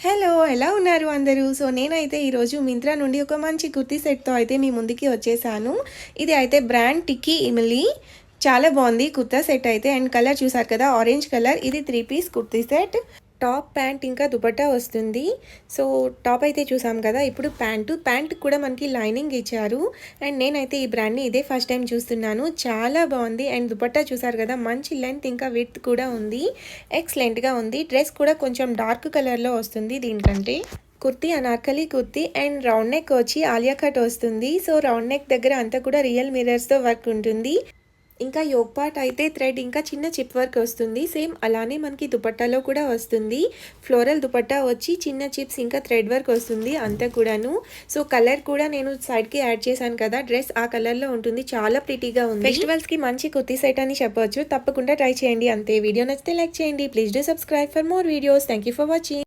Hello! ఎలా ఉన్నారు అందరూ? సో, నేనైతే ఈరోజు మింత్రా నుండి ఒక మంచి కుర్తీ సెట్‌తో అయితే మీ ముందుకి వచ్చేసాను. ఇది అయితే బ్రాండ్ టిక్కీ ఇమిలీ. చాలా బావుంది కుర్తా సెట్ అయితే. అండ్ కలర్ చూసారు కదా! Orange colour. ఇది 3 piece kurti set. Top, pant ఇంకా దుపట్టా వస్తుంది. సో, టాప్ అయితే చూసాం కదా! ఇప్పుడు ప్యాంట్ కూడా మనకి లైనింగ్ ఇచ్చారు. అండ్ నేనైతే ఈ బ్రాండ్‌ని ఇదే ఫస్ట్ టైం చూస్తున్నాను. చాలా బావుంది. అండ్ దుపట్టా చూసారు కదా! మంచి లెంత్ ఇంకా విడ్త్ కూడా ఉంది. ఎక్సలెంట్‌గా ఉంది. డ్రెస్ కూడా కొంచెం డార్క్ కలర్‌లో వస్తుంది దీనికంటే. Kurti Anarkali kurti and round neck వచ్చి ఆలియా కట్ వస్తుంది. సో, రౌండ్ నెక్ దగ్గర అంతా కూడా రియల్ మిర్రర్స్‌తో వర్క్ ఉంటుంది. ఇంకా యోక్ పార్ట్ అయితే థ్రెడ్ ఇంకా చిన్న చిప్ వర్క్ వస్తుంది. సేమ్ అలానే మనకి దుపట్టాలో కూడా వస్తుంది. ఫ్లోరల్ దుపట్టా వచ్చి చిన్న చిప్స్ ఇంకా థ్రెడ్ వర్క్ వస్తుంది అంతా కూడాను. సో కలర్ కూడా నేను సైడ్కి యాడ్ చేశాను కదా, డ్రెస్ ఆ కలర్లో ఉంటుంది. చాలా ప్రిటీగా ఉంది. ఫెస్టివల్స్కి మంచి కుర్తీ సెట్ అని చెప్పవచ్చు. తప్పకుండా ట్రై చేయండి అంతే. వీడియో నచ్చితే లైక్ చేయండి. Please do subscribe for more videos. Thank you for watching.